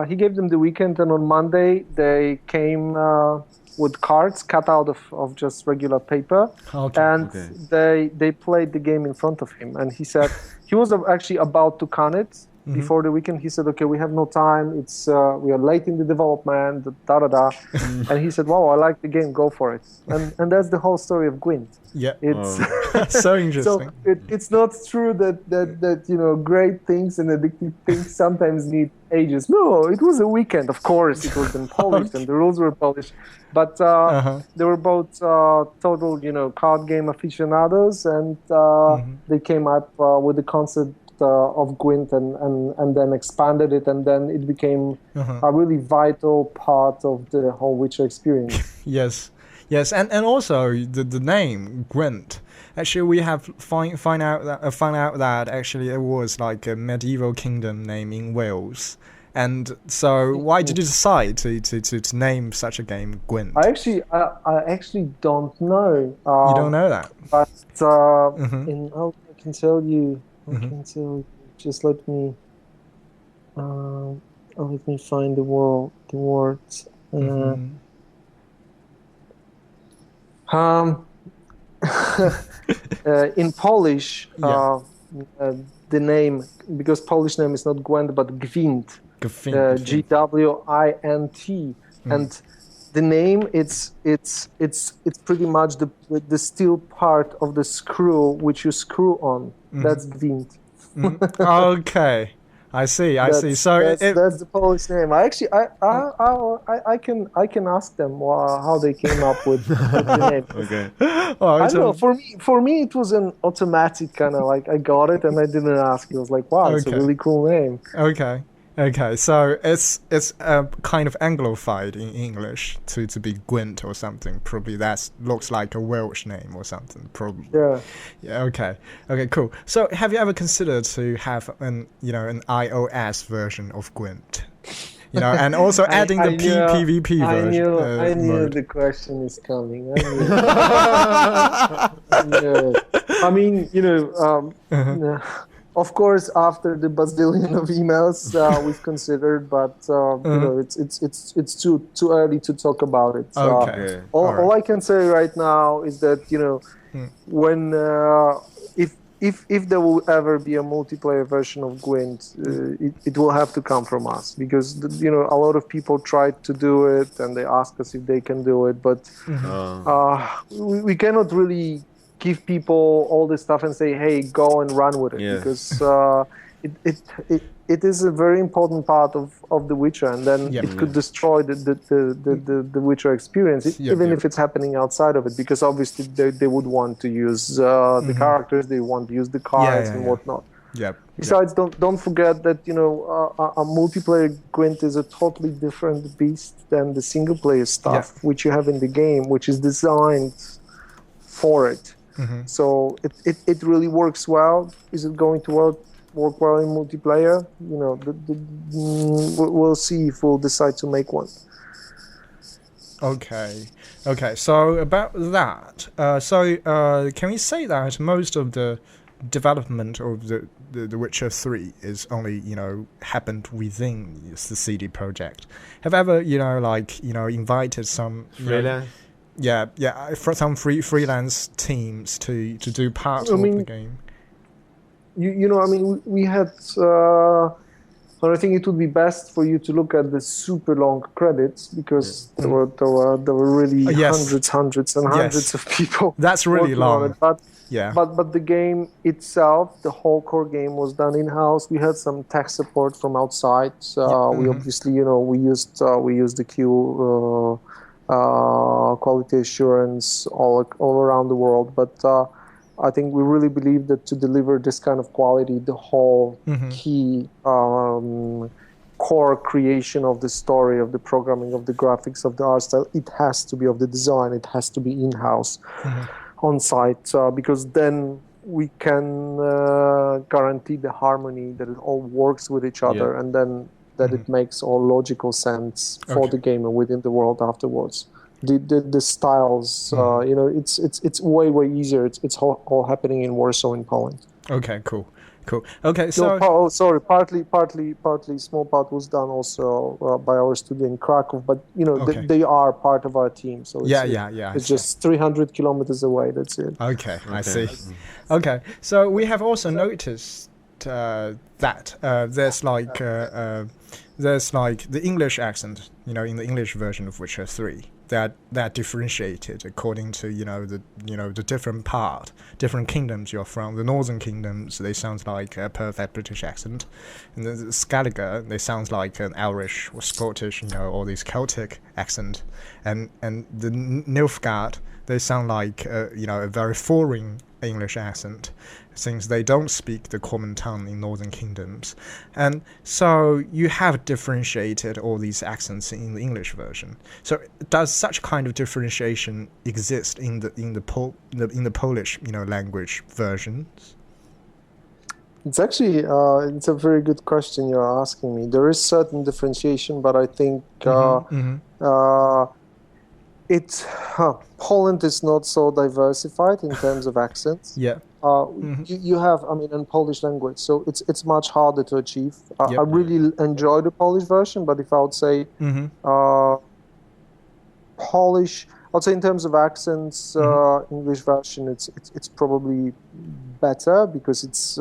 he gave them the weekend, and on Monday they came with cards cut out of just regular paper, they played the game in front of him, and he said he was actually about to can it before the weekend. He said, okay, we have no time, it's we are late in the development, and he said, wow, I like the game, go for it. And that's the whole story of Gwent. It's so interesting. So it's not true that great things and addictive things sometimes need ages. No, it was a weekend. Of course, it was then polished and the rules were polished. But they were both total, card game aficionados, and they came up with the concept of Gwent and then expanded it, and then it became a really vital part of the whole Witcher experience. Yes. Yes, and also the name Gwent. Actually, we have found out that actually it was like a medieval kingdom name in Wales. And so, why did you decide to name such a game Gwent? I actually don't know. You don't know that, but I can tell you. Just let me find the words. In Polish, the name, because Polish name is not Gwent but Gwint. Gwint, and the name it's pretty much the steel part of the screw which you screw on. That's Gwint. Okay, I see. So that's the Polish name. I can ask them how they came up with the name. Okay. I don't know. For me, it was an automatic kind of like I got it and I didn't ask. It was like, wow, it's a really cool name. Okay, so it's kind of anglified in English to be Gwent or something. Probably that looks like a Welsh name or something. Probably. Yeah. Okay. Cool. So, have you ever considered to have an iOS version of Gwent? And also adding the PvP version. I knew the question is coming. I mean, of course, after the bazillion of emails we've considered, but it's too early to talk about it. All I can say right now is that when if there will ever be a multiplayer version of Gwent, it will have to come from us, because a lot of people tried to do it and they ask us if they can do it, but we cannot really give people all this stuff and say, hey, go and run with it, because it is a very important part of The Witcher, and then it could destroy the Witcher experience, even if it's happening outside of it, because obviously they would want to use the characters, they want to use the cards and whatnot. Besides, don't forget that a multiplayer Gwent is a totally different beast than the single player stuff which you have in the game, which is designed for it. So it really works well. Is it going to work well in multiplayer? We'll see if we'll decide to make one. Okay. So about that, can we say that most of the development of the Witcher 3 is only happened within the CD Projekt? Have ever invited some freelance? For some freelance teams to do part of the game. We had. I think it would be best for you to look at the super long credits, because there were really hundreds of people. That's really long. But the game itself, the whole core game, was done in house. We had some tech support from outside. We obviously we used the queue. Quality assurance all around the world, but I think we really believe that to deliver this kind of quality, the whole key core creation of the story, of the programming, of the graphics, of the art style, it has to be of the design, it has to be in-house on site, because then we can guarantee the harmony, that it all works with each other, and then that it makes all logical sense for the game and within the world afterwards. The styles, it's way easier. It's all happening in Warsaw, in Poland. Okay, cool. Okay, so partly small part was done also by our studio in Krakow, but they are part of our team. So it's just 300 kilometers away. That's it. Okay, I see. Okay, so we have also noticed that there's the English accent, in the English version of Witcher 3, that differentiated according to the different kingdoms you're from. The northern kingdoms, they sound like a perfect British accent, and the Skellige, they sound like an Irish or Scottish, all these Celtic accent, and the Nilfgaard, they sound like a very foreign English accent, since they don't speak the common tongue in northern kingdoms. And so you have differentiated all these accents in the English version. So does such kind of differentiation exist in the Polish, language versions? It's actually it's a very good question you're asking me. There is certain differentiation, but I think Poland is not so diversified in terms of accents. Yeah. You have, in Polish language, so it's much harder to achieve. I really enjoy the Polish version, but if I would say Polish, I'd say in terms of accents, English version, it's probably better because it's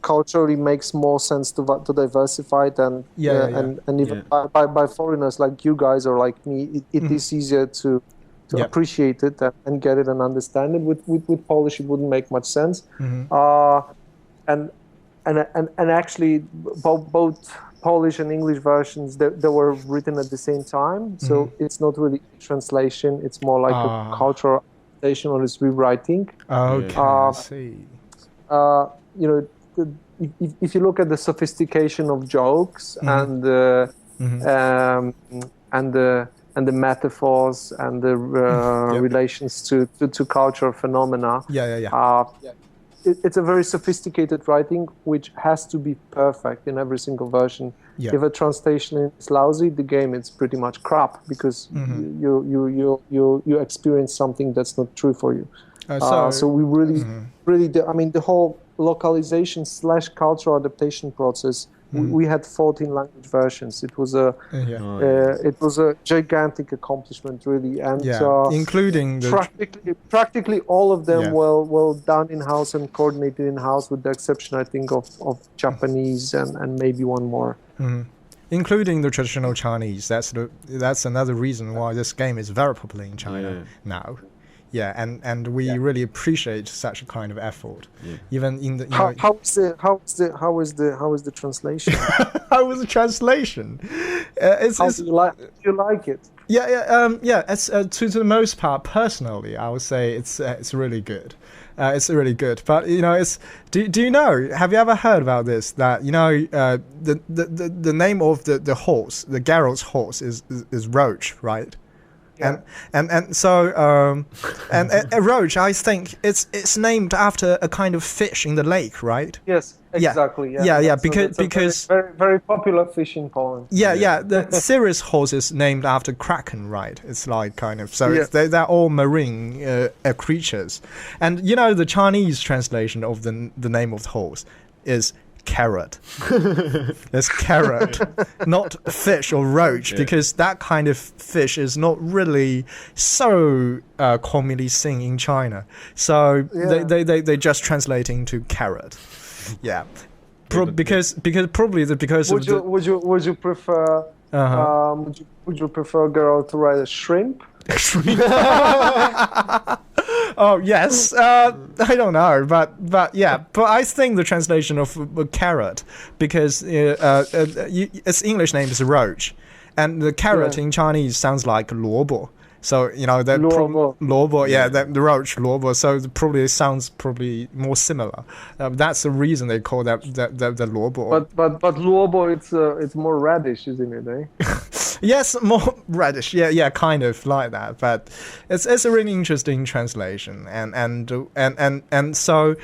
culturally makes more sense to diversify than and even by foreigners like you guys or like me, it is easier to appreciate it and get it and understand it. With Polish, it wouldn't make much sense. And actually, both Polish and English versions they were written at the same time, so it's not really translation. It's more like a cultural adaptation or it's rewriting. Okay, I see. If you look at the sophistication of jokes and the metaphors and the relations to cultural phenomena, it's a very sophisticated writing which has to be perfect in every single version. If a translation is lousy, the game is pretty much crap because you experience something that's not true for you. So we really the whole localization / cultural adaptation process. We had 14 language versions. It was a gigantic accomplishment, really, and including practically all of them well done in house and coordinated in house, with the exception, I think, of Japanese and maybe one more. Including the traditional Chinese. That's another reason why this game is very popular in China now. Yeah, and we really appreciate such a kind of effort, even in the. How is the translation? How was the translation? Do you like it? It's to the most part, personally, I would say it's really good. It's really good, but do you know? Have you ever heard about this? That the name of the horse, the Geralt's horse, is Roach, right? And so roach, I think it's named after a kind of fish in the lake, right? Yes, exactly. Because very, very popular fish in Poland. The serious horse is named after kraken, right? It's like kind of they're all marine creatures, and the Chinese translation of the name of the horse is carrot. There's carrot, not fish or roach, because that kind of fish is not really so commonly seen in China. So they just translate into carrot. Yeah, because would you prefer would you prefer a girl to ride a shrimp? Oh yes, I don't know, but I think the translation of carrot, because its English name is roach, and the carrot in Chinese sounds like 萝卜. So that the roach 萝卜. So it sounds more similar. That's the reason they call that the 萝卜. But 萝卜 it's more radish, isn't it? Eh? Yes, more radish. Yeah, kind of like that. But it's a really interesting translation, and so.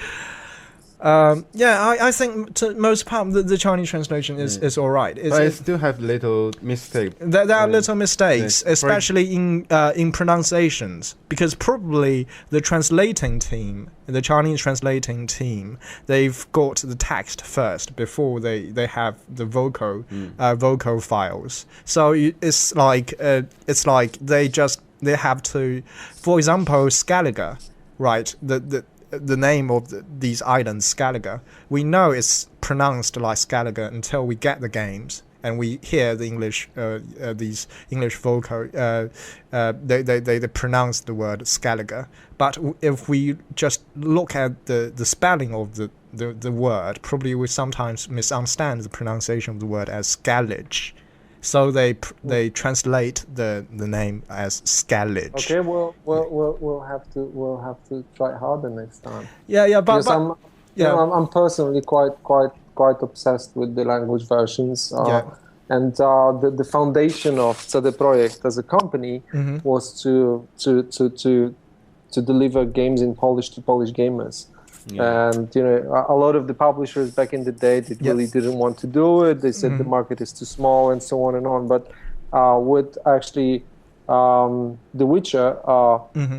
I think to most part the Chinese translation is all right. But I still have little mistakes. There are little mistakes, especially in pronunciations, because probably the Chinese translating team, they've got the text first before they have the vocal files. So it's like they have to, for example, Skellige, right? The name of these islands, Skellige, we know it's pronounced like Skellige until we get the games and we hear the English, these English vocal, they pronounce the word Skellige. But if we just look at the spelling of the word, probably we sometimes misunderstand the pronunciation of the word as Skellige. so they translate the name as Scalige. Okay, we'll have to try harder next time. But I'm personally quite obsessed with the language versions. And the foundation of CD Projekt as a company was to deliver games in Polish to Polish gamers. And a lot of the publishers back in the day really didn't want to do it. They said the market is too small and so on and on. But with actually The Witcher,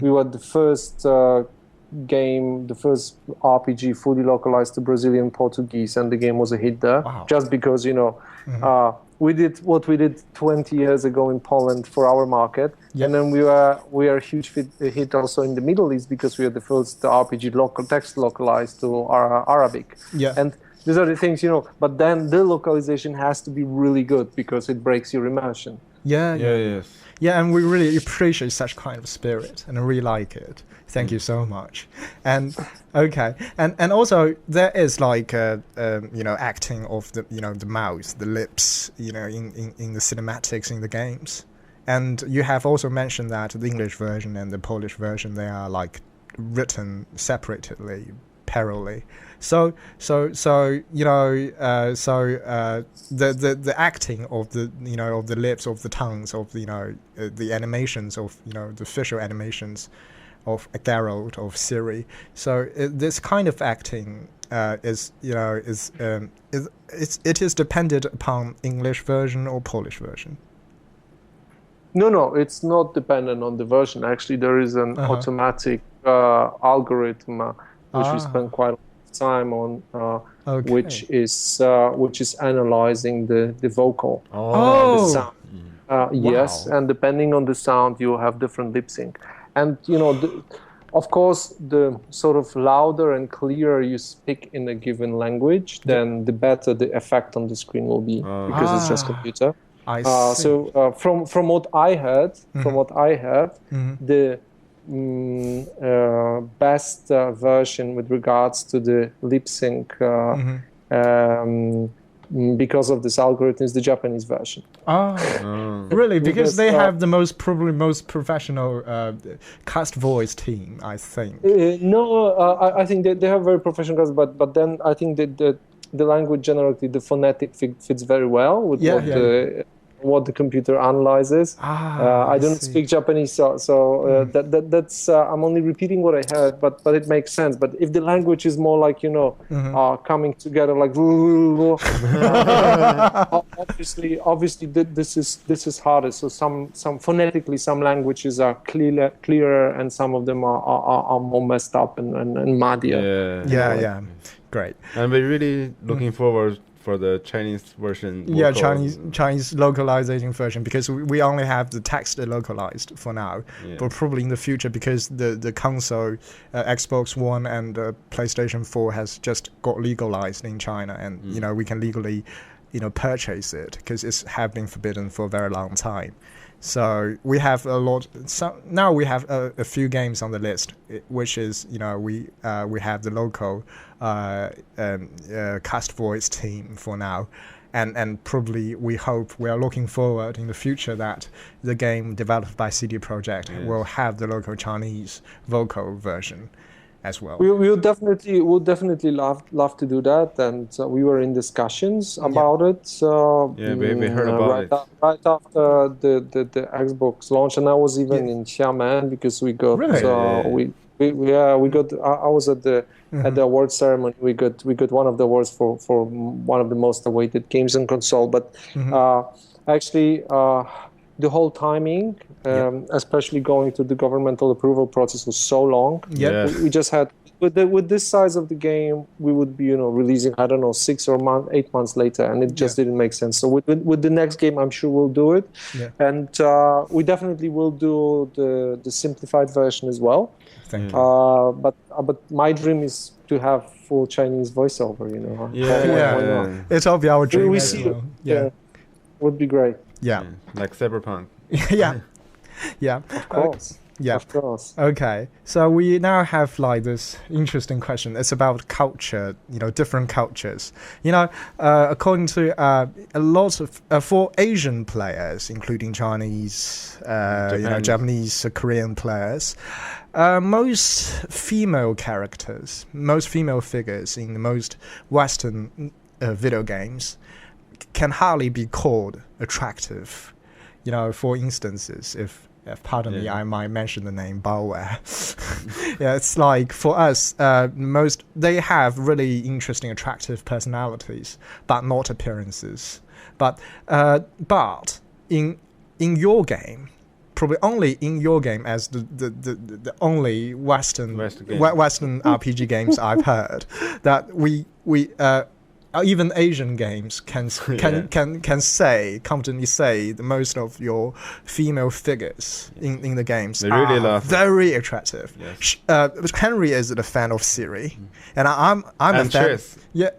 we were the first game, the first RPG fully localized to Brazilian Portuguese, and the game was a hit there. Wow. Just because we did what we did 20 years ago in Poland for our market, and then we are a huge hit also in the Middle East because we are the first RPG local text localized to Arabic. And these are the things, but then the localization has to be really good because it breaks your immersion. And we really appreciate such kind of spirit and really like it. Thank you so much. And okay, and also there is like acting of the the mouth, the lips, in the cinematics in the games. And you have also mentioned that the English version and the Polish version, they are like written separately, parallelly. So the acting of the of the lips, of the tongues, of the animations of the facial animations of Geralt, of Ciri. So this kind of acting is dependent upon English version or Polish version. No, it's not dependent on the version. Actually, there is an automatic algorithm which we spend quite a lot of time on, which is analyzing the vocal, the sound. Yes, and depending on the sound, you have different lip sync. And of course, the sort of louder and clearer you speak in a given language, then the better the effect on the screen will be, because it's just computer. I see. So from what I heard, the best version with regards to the lip sync, because of this algorithm, is the Japanese version. Really? Because they have the most professional cast voice team, I think. I think they have very professional cast, but then I think that the language generally, the phonetic fits very well with what the computer analyzes. I don't speak Japanese, so that's I'm only repeating what I heard, but it makes sense. But if the language is more like coming together, like obviously this is harder. So some phonetically, some languages are clearer, and some of them are more messed up and muddier. Yeah. Great. And we're really looking forward for the Chinese version. Chinese localization version, because we only have the text localized for now. But probably in the future, because the console, Xbox One and PlayStation 4 has just got legalized in China, and we can legally purchase it, because it's have been forbidden for a very long time. So we have a lot. So now we have a few games on the list, which is we have the local cast voice team for now, and probably we are looking forward in the future that the game developed by CD Projekt will have the local Chinese vocal version as well. We would definitely love to do that, and we were in discussions about it. So we heard about it right after the Xbox launch, and I was even in Xiamen because we got we got. I was at the award ceremony. We got one of the awards for one of the most awaited games on console. But actually, the whole timing, especially going through the governmental approval process, was so long. We just had with this size of the game, we would be releasing 6 or 8 months later, and it just didn't make sense. So with the next game, I'm sure we'll do it, and we definitely will do the simplified version as well. Thank you. But my dream is to have full Chinese voiceover. It's all be our dream. We see it. Would be great. Yeah. Like Cyberpunk. Yeah. Of course. Yeah, of course. Okay, so we now have like this interesting question. It's about culture, different cultures. According to a lot of for Asian players, including Chinese, Japanese, Korean players, most female characters, most female figures in the most Western video games can hardly be called attractive. For instances, if pardon me, I might mention the name Bioware. Yeah, it's like for us, they have really interesting, attractive personalities, but not appearances. But in your game, probably only in your game as the only Western RPG games I've heard, that we even Asian games can confidently say the most of your female figures in the games are very attractive. Yes. Henry is a fan of Siri, and I'm a fan. Triss. Yeah,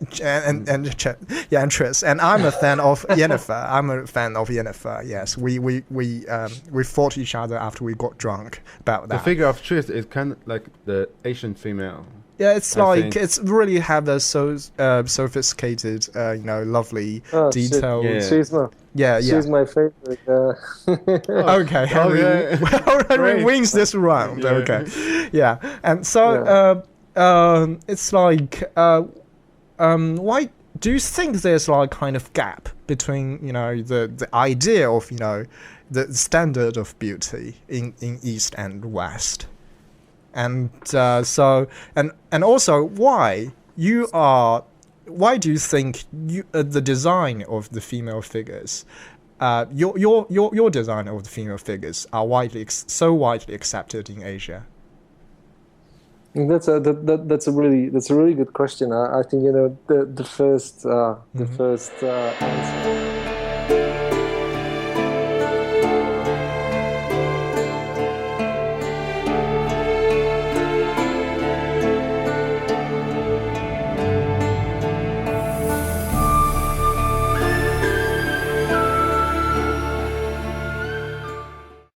and Triss, and I'm a fan of Yennefer. Yes, we fought each other after we got drunk about that. The figure of Triss is kind of like the Asian female. Yeah, it's it's really have the sophisticated, lovely details. She's my favorite. Okay, Henry wins this round. Yeah. Okay, yeah, and so it's like, why do you think there's like kind of gap between the idea of the standard of beauty in East and West? And and also why do you think the design of the female figures, your design of the female figures are so widely accepted in Asia? That's a really good question. I think the first answer.